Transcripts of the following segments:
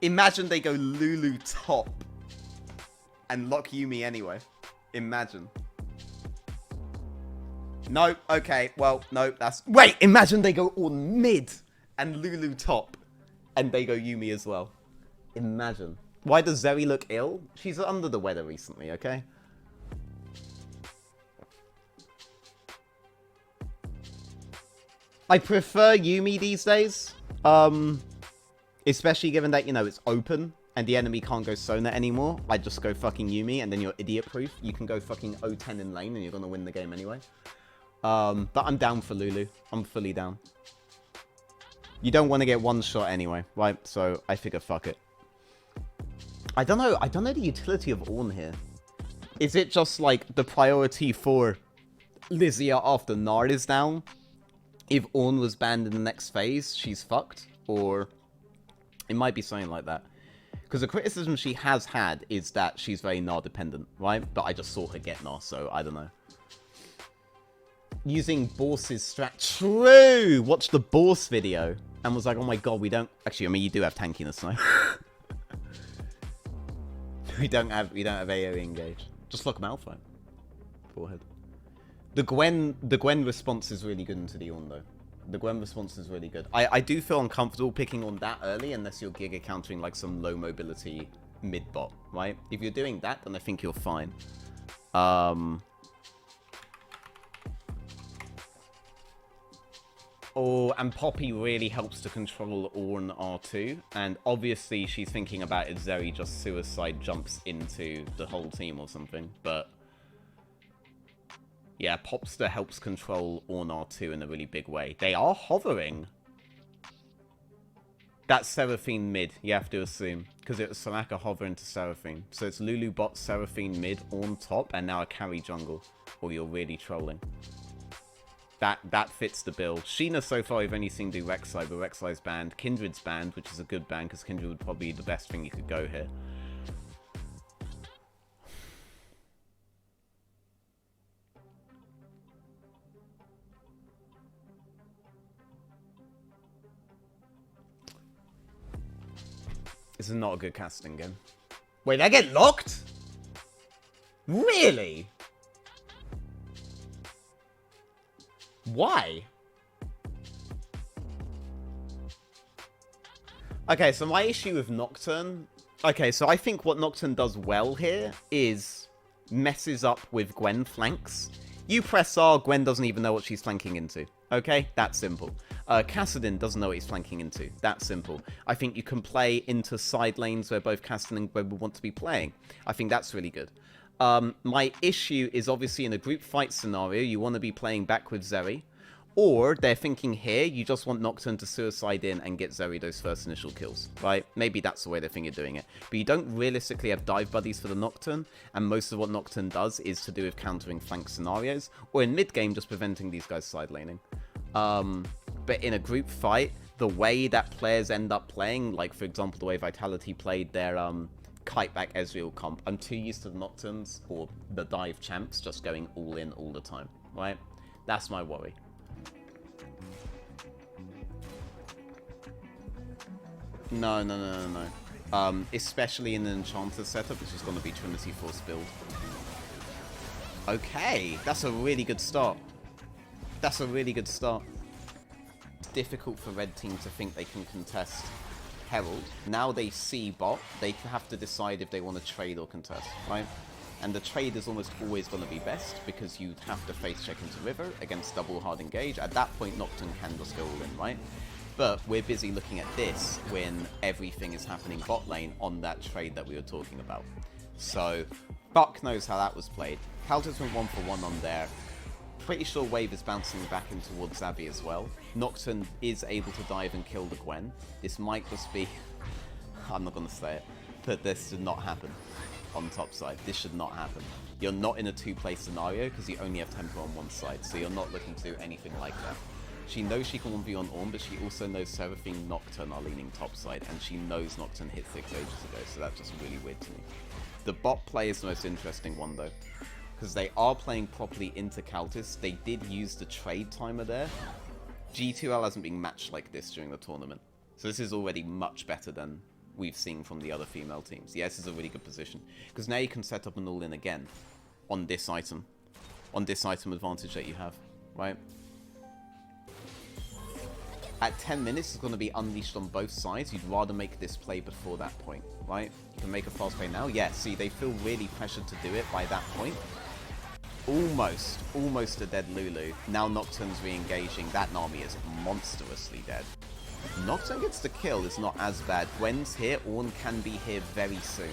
Imagine they go Lulu top and lock Yuumi anyway. Imagine. No, okay, well, no, that's... Wait, imagine they go all mid and Lulu top and they go Yuumi as well. Imagine. Why does Zoe look ill? She's under the weather recently, okay? I prefer Yuumi these days. Especially given that, you know, it's open and the enemy can't go Sona anymore. I just go fucking Yuumi and then you're idiot-proof. You can go fucking 0-10 in lane and you're gonna win the game anyway. But I'm down for Lulu. I'm fully down. You don't want to get one shot anyway, right? So I figure fuck it. I don't know the utility of Ornn here. Is it just like the priority for Lysia after Nard is down? If Ornn was banned in the next phase, she's fucked? Or it might be something like that. Because the criticism she has had is that she's very Nard dependent, right? But I just saw her get Nard, so I don't know. Using Bors's strat. True! Watched the Bors video and was like, oh my god, we don't... Actually, I mean, you do have tankiness, no? we don't have AoE engage. Just look Malphite. Forehead. The Gwen response is really good into the Ornn, though. The Gwen response is really good. I do feel uncomfortable picking on that early unless you're Giga countering like some low mobility mid bot, right? If you're doing that, then I think you're fine. Oh, and Poppy really helps to control Ornn R2, and obviously she's thinking about if Zeri just suicide jumps into the whole team or something, but yeah, Popster helps control Ornn R2 in a really big way. They are hovering. That's Seraphine mid, you have to assume, because it was Soraka hover into Seraphine. So it's Lulu bot, Seraphine mid, Ornn top, and now a carry jungle, or you're really trolling. That fits the bill. Sheena so far we've only seen do Rek'Sai, but Rek'Sai's banned. Kindred's banned, which is a good ban, because Kindred would probably be the best thing you could go here. This is not a good casting game. Wait, I get locked? Really? Why? Okay, so my issue with Nocturne... Okay, so I think what Nocturne does well here is messes up with Gwen flanks. You press R, Gwen doesn't even know what she's flanking into. Okay? That's simple. Kassadin doesn't know what he's flanking into. That's simple. I think you can play into side lanes where both Kassadin and Gwen would want to be playing. I think that's really good. My issue is obviously in a group fight scenario, you want to be playing back with Zeri. Or they're thinking here, you just want Nocturne to suicide in and get Zeri those first initial kills, right? Maybe that's the way they're thinking of doing it. But you don't realistically have dive buddies for the Nocturne, and most of what Nocturne does is to do with countering flank scenarios, or in mid-game just preventing these guys side laning. But in a group fight, the way that players end up playing, like for example the way Vitality played their Kite Back Ezreal comp, I'm too used to the Nocturnes, or the dive champs, just going all in all the time, right? That's my worry. No. Especially in an Enchanter setup, which is going to be Trinity Force build. Okay, that's a really good start. That's a really good start. It's difficult for Red Team to think they can contest Herald. Now they see bot, they have to decide if they want to trade or contest, right? And the trade is almost always going to be best, because you have to face check into River against double hard engage. At that point, Nocturne can just go all in, right? But we're busy looking at this when everything is happening bot lane on that trade that we were talking about. So, fuck knows how that was played. caltys went 1-for-1 on there. Pretty sure Wave is bouncing back in towards Zabby as well. Nocturne is able to dive and kill the Gwen. This might just be... I'm not going to say it. But this should not happen on top side. This should not happen. You're not in a two-play scenario because you only have tempo on one side. So you're not looking to do anything like that. She knows she can 1v on Ornn, but she also knows Seraphine Nocturne are leaning topside, and she knows Nocturne hit 6 ages ago, so that's just really weird to me. The bot play is the most interesting one, though, because they are playing properly into caltys. They did use the trade timer there. G2H hasn't been matched like this during the tournament, so this is already much better than we've seen from the other female teams. Yeah, this is a really good position. Because now you can set up an all-in again on this item. On this item advantage that you have, right? At 10 minutes, it's going to be unleashed on both sides. You'd rather make this play before that point, right? You can make a fast play now. Yeah, see, they feel really pressured to do it by that point. Almost a dead Lulu. Now Nocturne's re-engaging. That Nami is monstrously dead. Nocturne gets the kill. It's not as bad. Gwen's here. Ornn can be here very soon.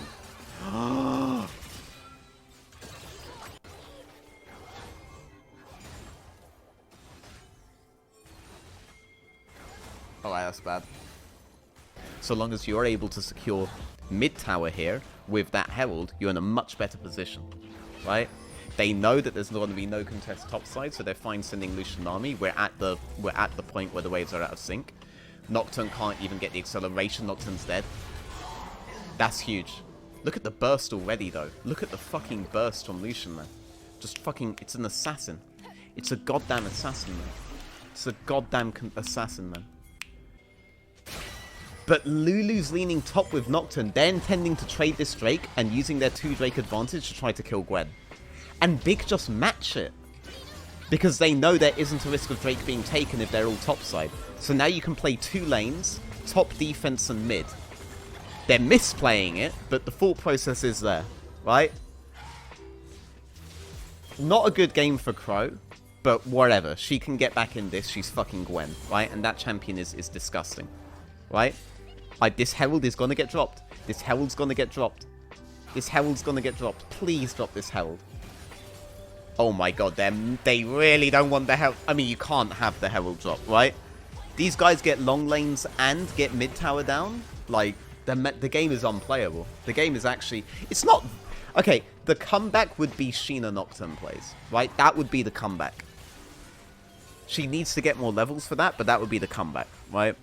Alright, that's bad. So long as you're able to secure mid tower here with that Herald, you're in a much better position, right? They know that there's going to be no contest topside, so they're fine sending Lucian Nami. We're at the point where the waves are out of sync. Nocturne can't even get the acceleration. Nocturne's dead. That's huge. Look at the burst already, though. Look at the fucking burst from Lucian, man. Just fucking, it's an assassin. It's a goddamn assassin, man. It's a goddamn assassin, man. But Lulu's leaning top with Nocturne. They're intending to trade this Drake and using their 2 Drake advantage to try to kill Gwen. And Big just match it. Because they know there isn't a risk of Drake being taken if they're all topside. So now you can play 2 lanes, top defense and mid. They're misplaying it, but the thought process is there, right? Not a good game for Crow, but whatever. She can get back in this. She's fucking Gwen, right? And that champion is disgusting, right? This Herald is going to get dropped. This Herald's going to get dropped. This Herald's going to get dropped. Please drop this Herald. Oh my god, they really don't want the Herald. I mean, you can't have the Herald drop, right? These guys get long lanes and get mid tower down. Like, the game is unplayable. The game is actually... It's not... Okay, the comeback would be Sheena Nocturne plays, right? That would be the comeback. She needs to get more levels for that, but that would be the comeback, right?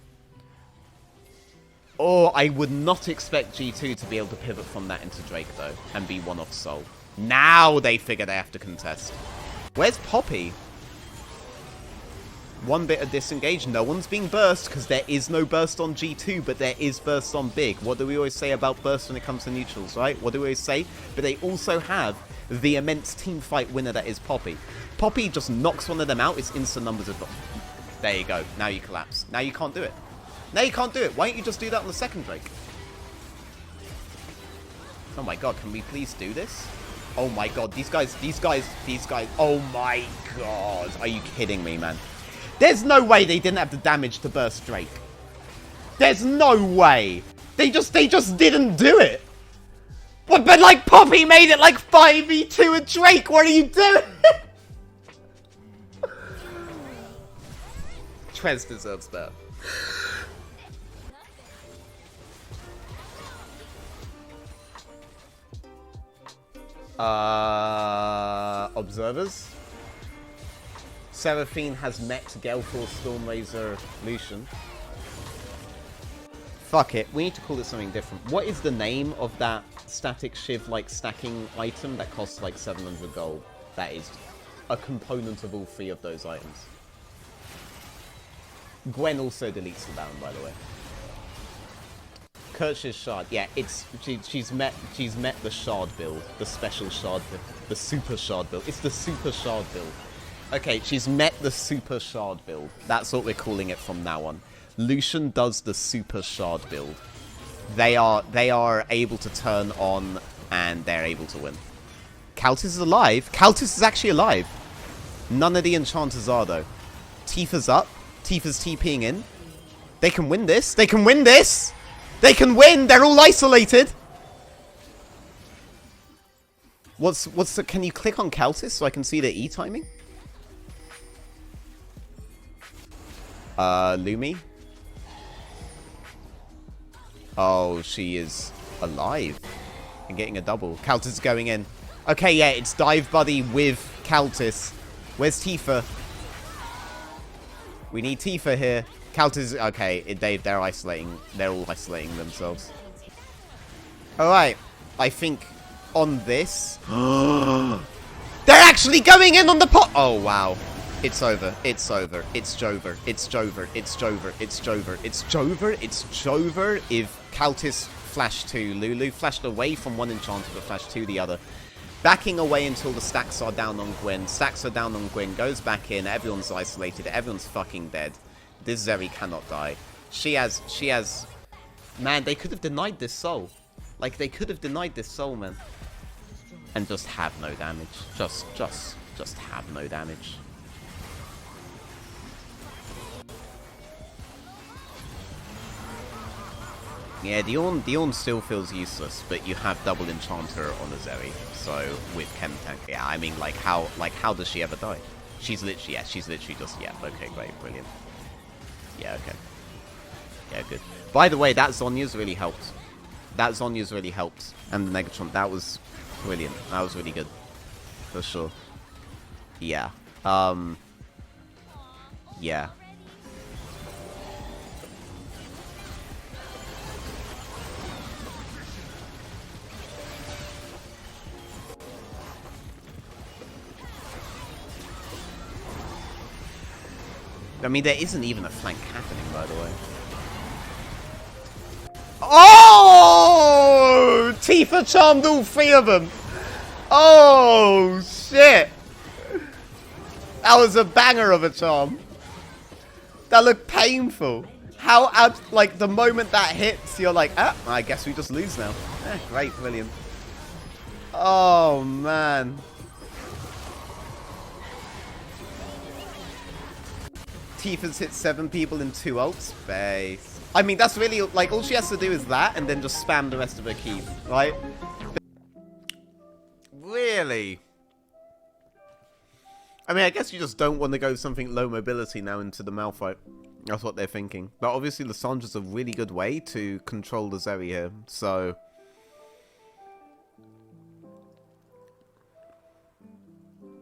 Oh, I would not expect G2 to be able to pivot from that into Drake, though, and be one off Soul. Now they figure they have to contest. Where's Poppy? One bit of disengage. No one's being burst, because there is no burst on G2, but there is burst on Big. What do we always say about burst when it comes to neutrals, right? What do we always say? But they also have the immense team fight winner that is Poppy. Poppy just knocks one of them out. It's instant numbers of... There you go. Now you collapse. Now you can't do it. Now you can't do it. Why don't you just do that on the second Drake? Oh my god, can we please do this? Oh my god, these guys, oh my god. Are you kidding me, man? There's no way they didn't have the damage to burst Drake. There's no way. They just didn't do it. What, but like Poppy made it like 5v2 a Drake. What are you doing? Trez deserves better. Observers. Seraphine has met Galeforce, Stormrazor, Lucian. Fuck it, we need to call it something different. What is the name of that static Shiv-like stacking item that costs like 700 gold? That is a component of all 3 of those items. Gwen also deletes the Baron, by the way. Kirch's Shard, yeah, she's met the Shard build, the special Shard build, the Super Shard build. It's the Super Shard build. Okay, she's met the Super Shard build. That's what we're calling it from now on. Lucian does the Super Shard build. They are able to turn on and they're able to win. caltys is alive. caltys is actually alive. None of the enchanters are though. Tifa's up. Tifa's TPing in. They can win this. They can win this. They can win! They're all isolated! What's the... Can you click on caltys so I can see the E timing? Lumi? Oh, she is alive. And getting a double. caltys is going in. Okay, yeah, it's Dive Buddy with caltys. Where's Tifa? We need Tifa here. caltys, okay, they're isolating. They're all isolating themselves. Alright, I think on this... They're actually going in on the pot! Oh, wow. It's over. It's over. It's Jover. It's Jover. It's Jover. It's Jover. It's Jover. It's Jover. If caltys flashed to Lulu, flashed away from one enchanter but flashed to the other. Backing away until the stacks are down on Gwyn. Stacks are down on Gwyn. Goes back in. Everyone's isolated. Everyone's fucking dead. This Zeri cannot die. She has... Man, they could have denied this soul. Like, they could have denied this soul, man. And just have no damage. Just have no damage. Yeah, the Ornn still feels useless, but you have double enchanter on a Zeri. So with chem tank, yeah, I mean, like how does she ever die? She's literally just, yeah, okay, great, brilliant. Yeah, okay. Yeah, good. By the way, that Zhonya's really helped. That Zhonya's really helped. And the Negatron, that was brilliant. That was really good. For sure. Yeah. Yeah. I mean, there isn't even a flank happening, by the way. Oh! Tifa charmed all three of them. Oh, shit. That was a banger of a charm. That looked painful. How, like, the moment that hits, you're like, ah, I guess we just lose now. Great, brilliant. Oh, man. Tifa's hit 7 people in 2 ult space. I mean, that's really, like, all she has to do is that and then just spam the rest of her keys, right? Really? I mean, I guess you just don't want to go something low mobility now into the Malphite. That's what they're thinking. But obviously, Lissandra's a really good way to control the Zeri here, so...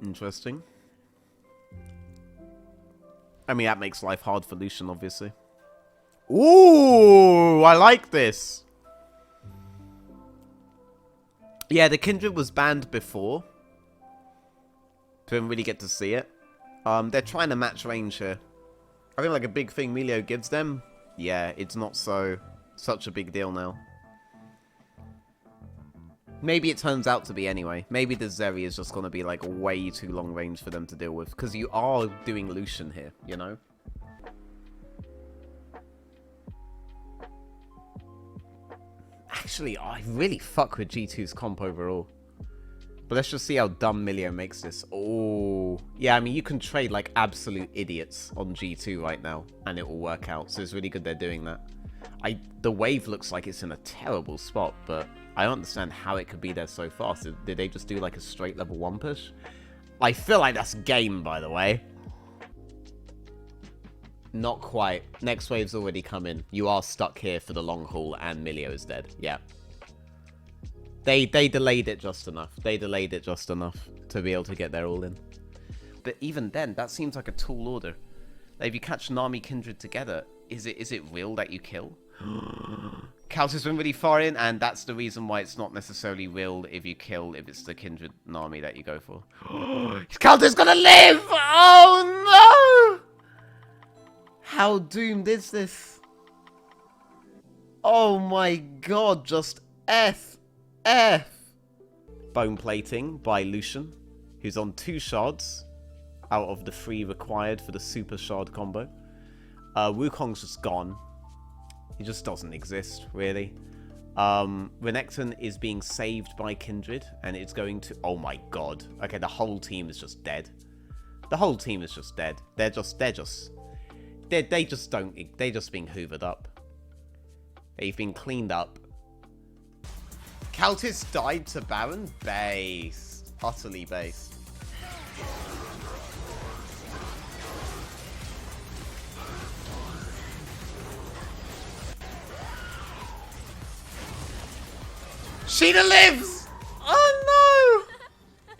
Interesting. I mean, that makes life hard for Lucian, obviously. Ooh, I like this. Yeah, the Kindred was banned before. Didn't really get to see it. They're trying to match range here. I think like a big thing Melio gives them. Yeah, it's not such a big deal now. Maybe it turns out to be anyway. Maybe the Zeri is just going to be like way too long range for them to deal with. Because you are doing Lucian here, you know? Actually, I really fuck with G2's comp overall. But let's just see how dumb Melio makes this. Oh, yeah, I mean, you can trade like absolute idiots on G2 right now. And it will work out. So it's really good they're doing that. The wave looks like it's in a terrible spot, but... I don't understand how it could be there so fast. Did they just do like a straight level 1 push? I feel like that's game, by the way. Not quite. Next wave's already come in. You are stuck here for the long haul and Melio is dead. Yeah. They delayed it just enough. They delayed it just enough to be able to get their all in. But even then, that seems like a tall order. Like if you catch Nami Kindred together, is it real that you kill? caltys went really far in, and that's the reason why it's not necessarily real if you kill, if it's the Kindred Nami that you go for. caltys gonna live! Oh no! How doomed is this? Oh my god, just F. Bone plating by Lucian, who's on 2 shards out of the 3 required for the super shard combo. Wukong's just gone. He just doesn't exist, really. Renekton is being saved by Kindred, and it's going to... Oh my god. Okay, the whole team is just dead. The whole team is just dead. They're just being hoovered up. They've been cleaned up. caltys died to Baron? Base. Utterly base. Sheena lives! Oh no!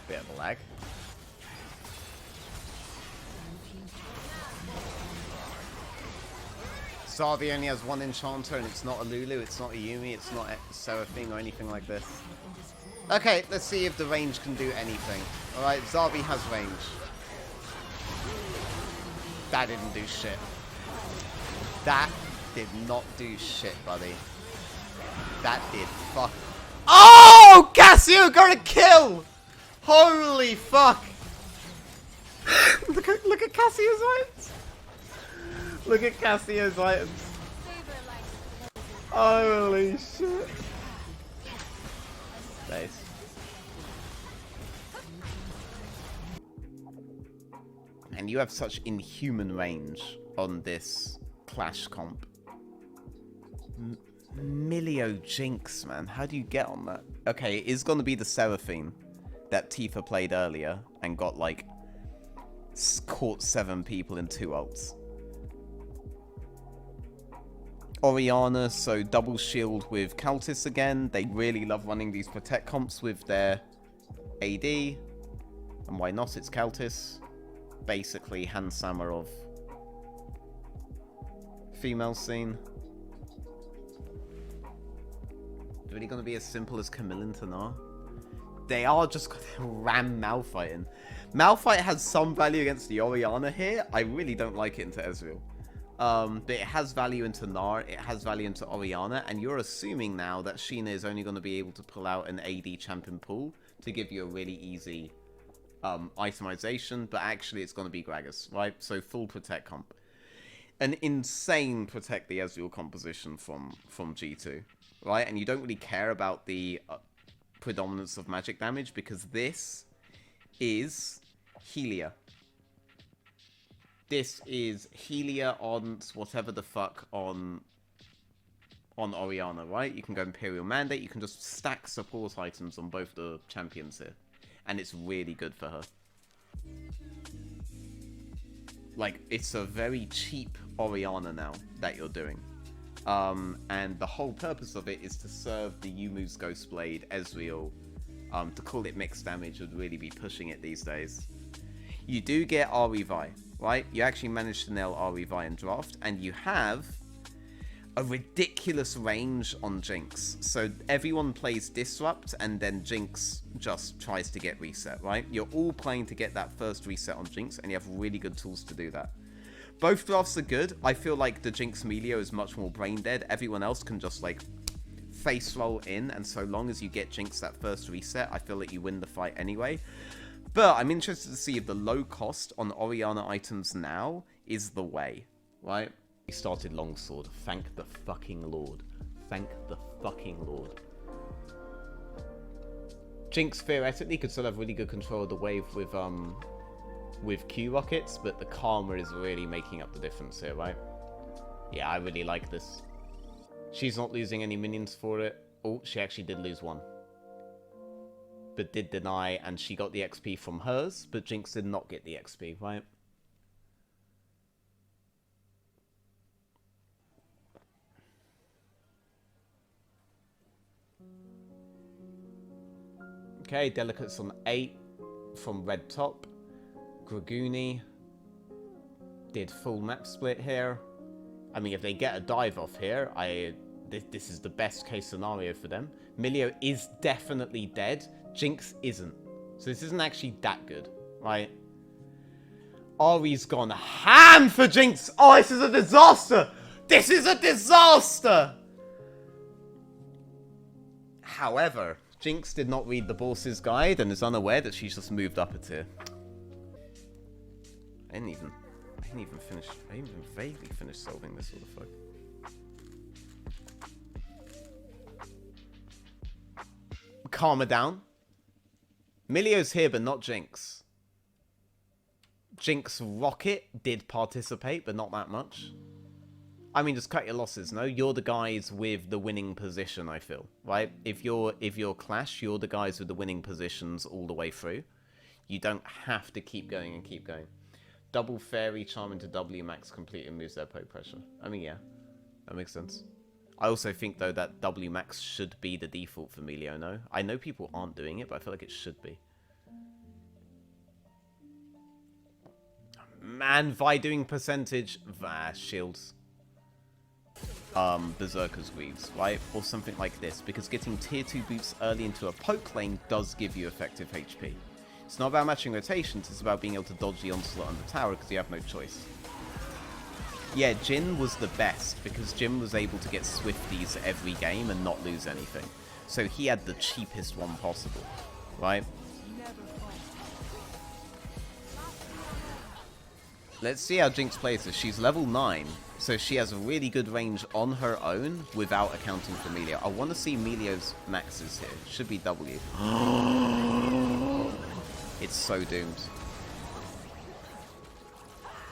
Bit of a lag. Zarbi only has one enchanter and it's not a Lulu, it's not a Yumi, it's not a Seraphine or anything like this. Okay, let's see if the range can do anything. Alright, Zarbi has range. That didn't do shit. That did not do shit, buddy. That did fuck. Oh! Cassio got a kill! Holy fuck! look at Cassio's items! Look at Cassio's items. Holy shit. Nice. And you have such inhuman range on this Clash comp. Milio Jinx, man. How do you get on that? Okay, it is going to be the Seraphine that Tifa played earlier and got, like, caught 7 people in 2 ults. Orianna, so double shield with caltys again. They really love running these protect comps with their AD. And why not? It's caltys. Basically, Hans Sammer of female scene. Really going to be as simple as Camille and Tanar? They are just going to ram Malphite in. Malphite has some value against the Orianna here. I really don't like it into Ezreal. But it has value into Tanar, it has value into Orianna, and you're assuming now that Sheena is only going to be able to pull out an AD champion pool to give you a really easy itemization, but actually it's going to be Gragas, right? So full protect comp. An insane protect the Ezreal composition from G2, right? And you don't really care about the predominance of magic damage because this is Helia. This is Helia on whatever the fuck on Orianna, right? You can go Imperial Mandate, you can just stack support items on both the champions here. And it's really good for her. Like, it's a very cheap Orianna now that you're doing. And the whole purpose of it is to serve the Yumu's Ghostblade, Ezreal. To call it mixed damage would really be pushing it these days. You do get Ari-Vi, right? You actually managed to nail Ari-Vi in draft, and you have a ridiculous range on Jinx. So everyone plays Disrupt, and then Jinx just tries to get reset, right? You're all playing to get that first reset on Jinx, and you have really good tools to do that. Both drafts are good. I feel like the Jinx Melio is much more brain dead. Everyone else can just, like, face roll in, and so long as you get Jinx that first reset, I feel like you win the fight anyway. But I'm interested to see if the low cost on Orianna items now is the way, right? We started Longsword. Thank the fucking Lord. Thank the fucking Lord. Jinx theoretically could still have really good control of the wave with Q rockets, but the Karma is really making up the difference here, right? Yeah, I really like this. She's not losing any minions for it. Oh, she actually did lose one. But did deny, and she got the XP from hers, but Jinx did not get the XP, right? Okay, Delicate's on 8 from red top. Graguni did full map split here. I mean, if they get a dive off here, this is the best case scenario for them. Milio is definitely dead. Jinx isn't. So this isn't actually that good, right? Ari's gone ham for Jinx. Oh, this is a disaster. This is a disaster. However, Jinx did not read the boss's guide and is unaware that she's just moved up a tier. I didn't even vaguely finish solving this, what the fuck. Calm her down. Milio's here, but not Jinx. Jinx Rocket did participate, but not that much. I mean, just cut your losses, no? You're the guys with the winning position, I feel, right? If you're Clash, you're the guys with the winning positions all the way through. You don't have to keep going and keep going. Double Fairy Charm into W max completely removes their poke pressure. I mean, yeah, that makes sense. I also think, though, that W max should be the default for Milio, no? I know people aren't doing it, but I feel like it should be. Man, Vi doing percentage. Shields. Berserker's Greaves, right? Or something like this, because getting tier 2 boots early into a poke lane does give you effective HP. It's not about matching rotations, it's about being able to dodge the onslaught on the tower because you have no choice. Yeah, Jhin was the best, because Jhin was able to get Swifties every game and not lose anything. So he had the cheapest one possible, right? Let's see how Jinx plays this. She's level 9, so she has a really good range on her own without accounting for Melio. I want to see Melio's maxes here. Should be W. It's so doomed.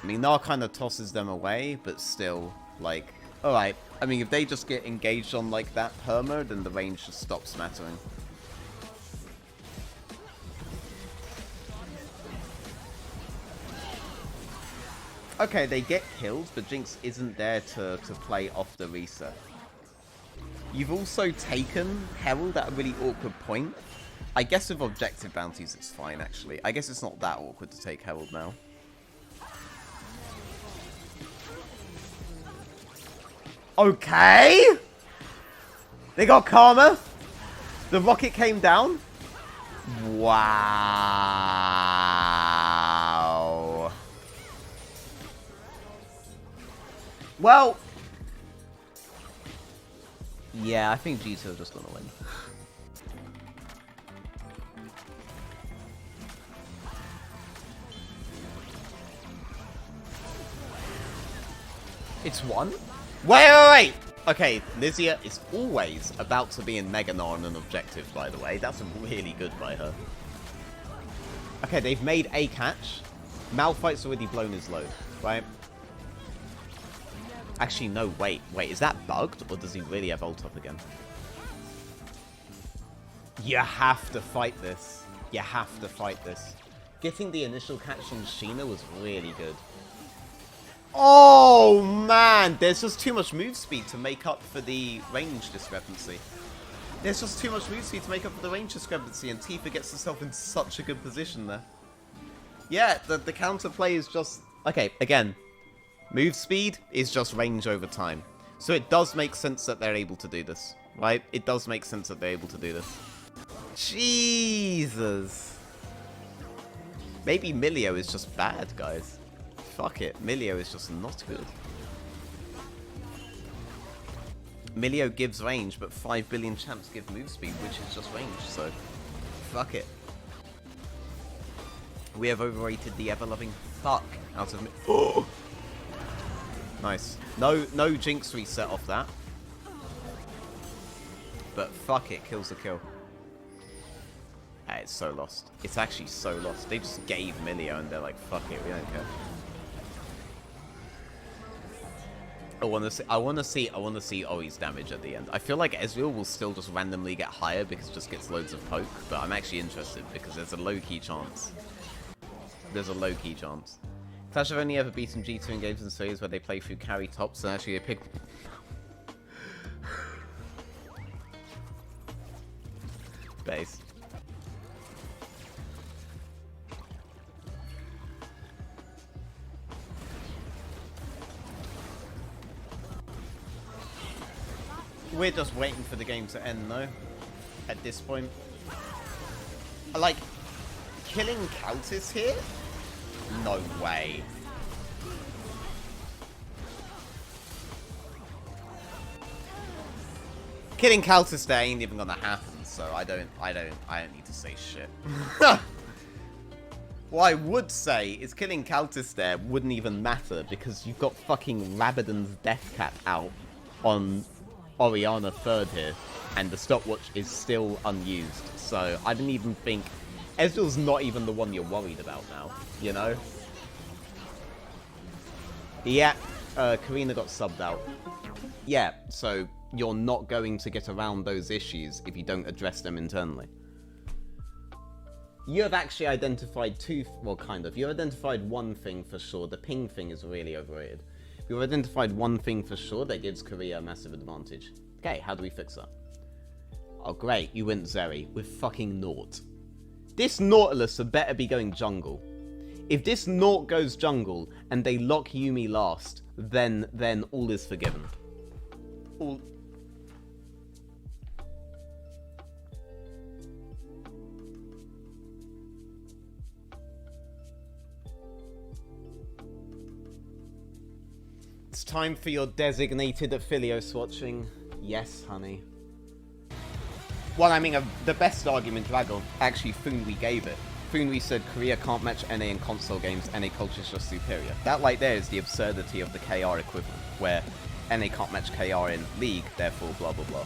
I mean, Gnar kind of tosses them away, but still, like, alright. I mean, if they just get engaged on, like, that perma, then the range just stops mattering. Okay, they get killed, but Jinx isn't there to play off the reset. You've also taken Herald at a really awkward point. I guess with objective bounties it's fine, actually. I guess it's not that awkward to take Herald now. Okay! They got Karma! The rocket came down? Wow! Well... yeah, I think G2 are just gonna win. It's one? Wait! Okay, Lysia is always about to be in Mega Gnar on an objective, by the way. That's really good by her. Okay, they've made a catch. Malphite's already blown his load, right? Actually, no, wait. Is that bugged? Or does he really have ult up again? You have to fight this. You have to fight this. Getting the initial catch on Sheena was really good. Oh, man. There's just too much move speed to make up for the range discrepancy. There's just too much move speed to make up for the range discrepancy, and Tifa gets herself in such a good position there. Yeah, the counterplay is just... okay, again, move speed is just range over time. So it does make sense that they're able to do this, right? It does make sense that they're able to do this. Jesus. Maybe Melio is just bad, guys. Fuck it. Melio is just not good. Melio gives range, but 5 billion champs give move speed, which is just range, so fuck it. We have overrated the ever-loving fuck out of me. Oh! Nice. No Jinx reset off that. But fuck it, kills the kill. It's so lost. It's actually so lost. They just gave Melio and they're like, fuck it, we don't care. I want to see Ori's damage at the end. I feel like Ezreal will still just randomly get higher because it just gets loads of poke, but I'm actually interested because there's a low-key chance. There's a low-key chance. Clash have only ever beaten G2 in games and series where they play through carry tops and actually they pick... base. We're just waiting for the game to end, though, at this point. Like, killing caltys here? No way. Killing caltys there ain't even gonna happen, so I don't need to say shit. What I would say is killing caltys there wouldn't even matter because you've got fucking Rabadon's death cap out on Orianna third here, and the stopwatch is still unused, so I didn't even think... Ezreal's not even the one you're worried about now, you know? Yeah, Karina got subbed out. Yeah, so you're not going to get around those issues if you don't address them internally. You have actually identified well, kind of. You identified one thing for sure. The ping thing is really overrated. You've identified one thing for sure that gives Korea a massive advantage. Okay, how do we fix that? Oh, great. You went Zeri with fucking Naught. This Nautilus had better be going jungle. If this Naught goes jungle and they lock Yuumi last, then all is forgiven. all... It's time for your designated aphelios watching. Yes, honey. Well, I mean, the best argument, Dragon, actually, Funwi gave it. Funwi said Korea can't match NA in console games, NA culture is just superior. That right there is the absurdity of the KR equivalent, where NA can't match KR in League, therefore blah blah blah.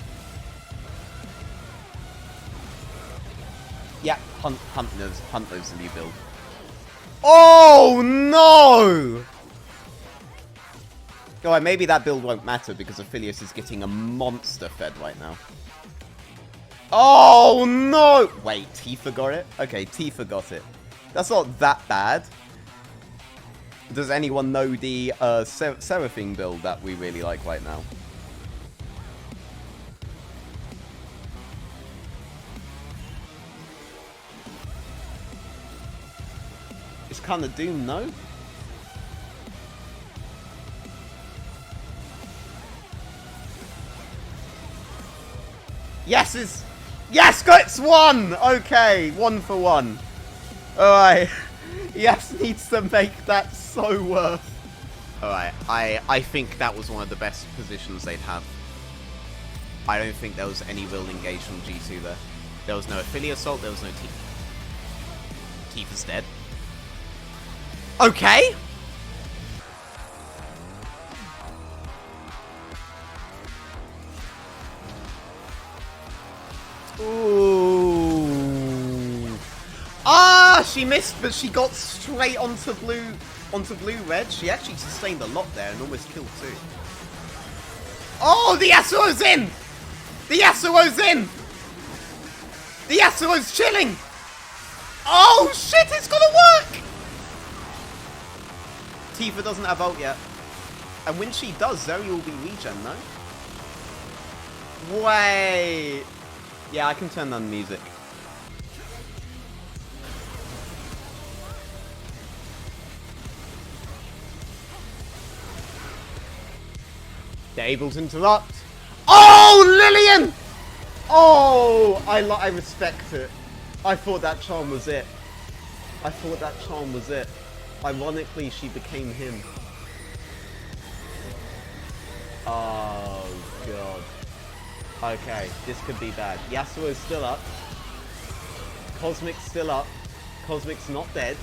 Yeah, Hunt knows the new build. Oh no! Alright, maybe that build won't matter because Aphelios is getting a monster fed right now. Oh no! Wait, Tifa got it? Okay, Tifa got it. That's not that bad. Does anyone know the Seraphine build that we really like right now? It's kind of Doom, no? Yes, it's... Yes, it's 1! Okay, 1 for 1. Alright. Yes needs to make that so worth. Alright, I think that was one of the best positions they'd have. I don't think there was any real engage from G2 there. There was no Aphelios assault, there was no Tifa. Tifa's dead. Okay! Ooh. Ah, she missed, but she got straight onto blue-red. She actually sustained a lot there and almost killed too. Oh, the Yasuo's in! The Yasuo's in! The Yasuo's chilling! Oh, shit, it's gonna work! Tifa doesn't have ult yet. And when she does, Zoe will be regen, no? Wait. Yeah, I can turn on the music. They're able to interrupt. Oh, Lillian! Oh, I respect it. I thought that charm was it. I thought that charm was it. Ironically, she became him. Oh, God. Okay, this could be bad. Yasuo's still up. Cosmic's still up. Cosmic's not dead.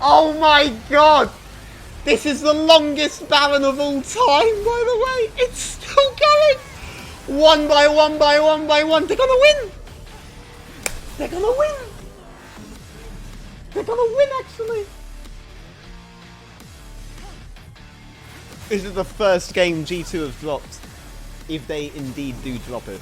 Oh my God! This is the longest Baron of all time, by the way! It's still going! One by one by one by one. They're gonna win! They're gonna win! They're gonna win, actually! This is the first game G2 have dropped, if they indeed do drop it.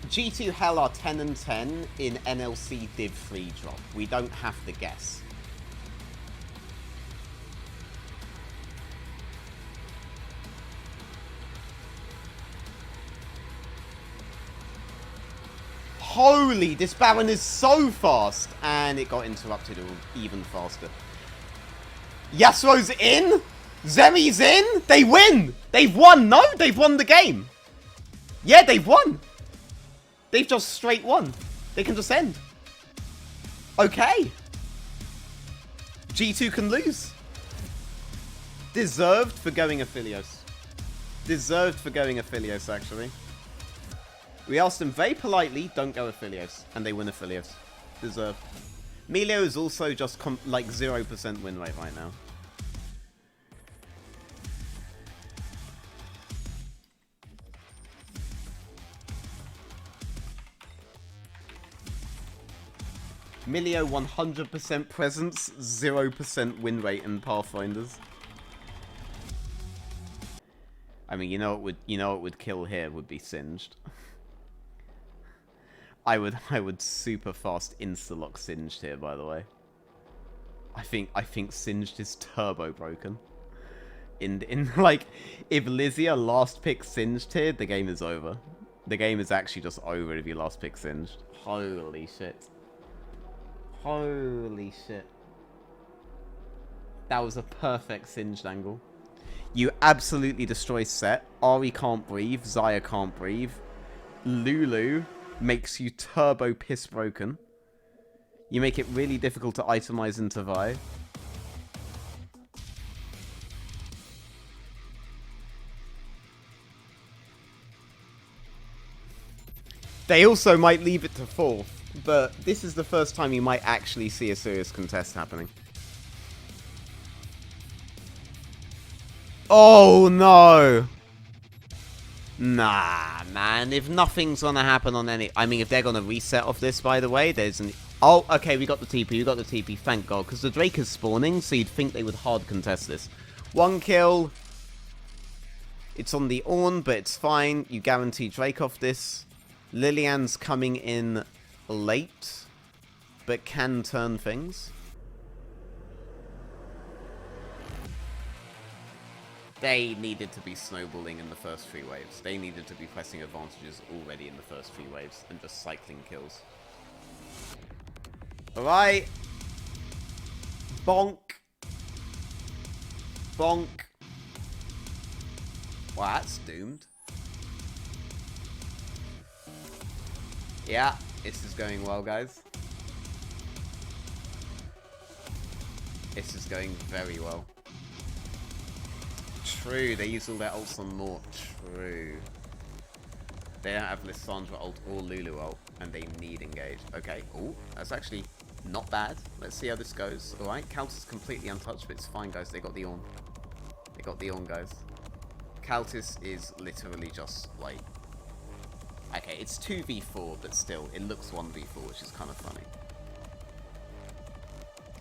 G2 HEL are 10 and 10 in NLC Div 3 drop. We don't have to guess. Holy, this Baron is so fast! And it got interrupted even faster. Yasuo's in? Zemi's in? They win! They've won, no? They've won the game. Yeah, they've won. They've just straight won. They can just end. Okay. G2 can lose. Deserved for going Aphelios. Deserved for going Aphelios, actually. We asked them very politely, don't go Aphelios. And they win Aphelios. Deserved. Melio is also just like 0% win rate right now. Melio 100% presence, 0% win rate in Pathfinders. I mean, you know what would kill here would be Singed. I would super fast insta-lock Singed here, by the way. I think Singed is turbo broken. In like, if Lysia last pick Singed here, the game is over. The game is actually just over if you last pick Singed. Holy shit. Holy shit. That was a perfect Singed angle. You absolutely destroy Set. Ari can't breathe. Xayah can't breathe. Lulu makes you turbo piss broken. You make it really difficult to itemize and survive. They also might leave it to 4th, but this is the first time you might actually see a serious contest happening. Oh no! Nah, man. If nothing's gonna happen on any... I mean, if they're gonna reset off this, by the way, there's an... Oh, okay, we got the TP. We got the TP. Thank God. Because the Drake is spawning, so you'd think they would hard contest this. 1 kill. It's on the Ornn, but it's fine. You guarantee Drake off this. Lilian's coming in late, but can turn things. They needed to be snowballing in the first 3 waves. They needed to be pressing advantages already in the first 3 waves and just cycling kills. Alright. Bonk. Bonk. Wow, that's doomed. Yeah, this is going well, guys. This is going very well. True, they use all their ults on Mort. True. They don't have Lissandra ult or Lulu ult, and they need engage. Okay, oh, that's actually not bad. Let's see how this goes. Alright, caltys is completely untouched, but it's fine, guys. They got the Ornn. They got the Ornn, guys. caltys is literally just, like... Okay, it's 2v4, but still, it looks 1v4, which is kind of funny.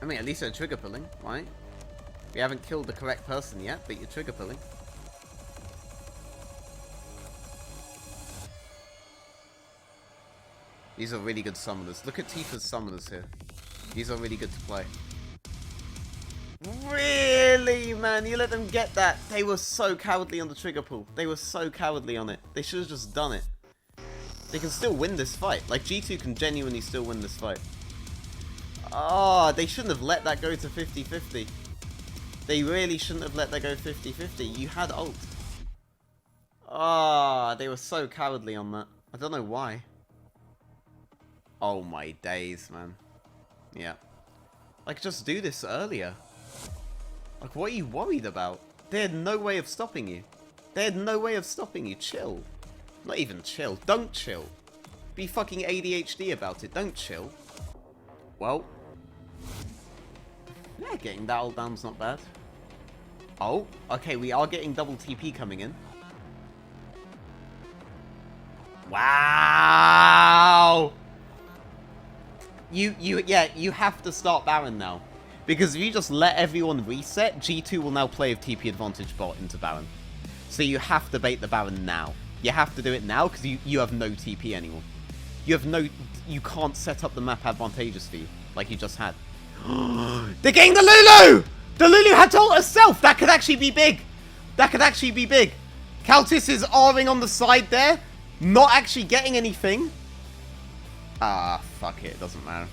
I mean, at least they're trigger pulling, right? We haven't killed the correct person yet, but you're trigger pulling. These are really good summoners. Look at Tifa's summoners here. These are really good to play. Really, man? You let them get that? They were so cowardly on the trigger pull. They were so cowardly on it. They should have just done it. They can still win this fight. Like, G2 can genuinely still win this fight. Ah, they shouldn't have let that go to 50-50. They really shouldn't have let that go 50-50. You had ult. Ah, they were so cowardly on that. I don't know why. Oh my days, man. Yeah. Like, just do this earlier. Like, what are you worried about? They had no way of stopping you. They had no way of stopping you. Chill. Not even chill. Don't chill. Be fucking ADHD about it. Don't chill. Well. Yeah, getting that ult down's not bad. Oh, okay, we are getting double TP coming in. Wow! You have to start Baron now. Because if you just let everyone reset, G2 will now play a TP advantage bot into Baron. So you have to bait the Baron now. You have to do it now because you have no TP anymore. You can't set up the map advantageous for you, like you just had. They're getting the Lulu! The Lulu had to ult herself! That could actually be big! That could actually be big. caltys is R-ing on the side there, not actually getting anything. Ah, fuck it, doesn't matter.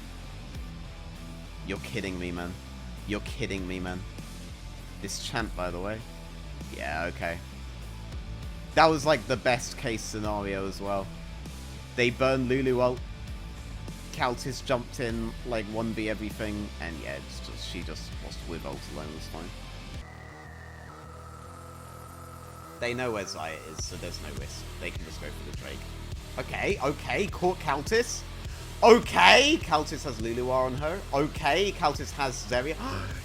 You're kidding me, man. You're kidding me, man. This champ, by the way. Yeah, okay. That was like the best case scenario as well. They burned Lulu ult. caltys jumped in, like 1v everything, and yeah, she just was with ult alone, was fine. They know where Xayah is, so there's no risk. They can just go for the Drake. Okay, okay, caught caltys. Okay, caltys has Lulu R on her. Okay, caltys has Zeri.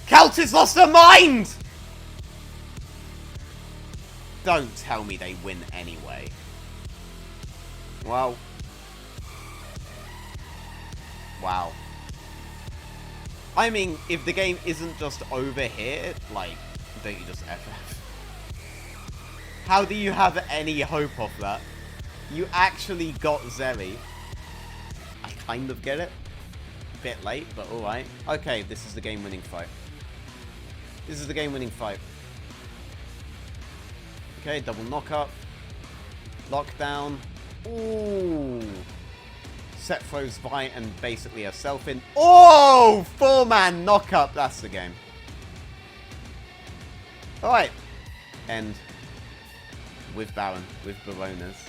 caltys lost her mind! Don't tell me they win anyway. Well. Wow. I mean, if the game isn't just over here, like, don't you just FF? How do you have any hope of that? You actually got Zeri. I kind of get it. Bit late, but alright. Okay, this is the game-winning fight. This is the game-winning fight. Okay, double knock-up. Lockdown. Ooh. Set throws Vi and basically herself in. Oh! 4-man knock-up. That's the game. Alright. End. With Baron. With Baronas.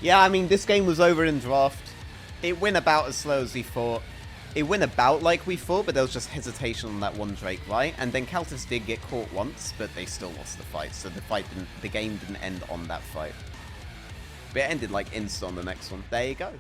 Yeah, I mean, this game was over in draft. It went about as slow as we thought. It went about like we thought, but there was just hesitation on that one Drake, right? And then caltys did get caught once, but they still lost the fight. So the game didn't end on that fight. But it ended like insta on the next one. There you go.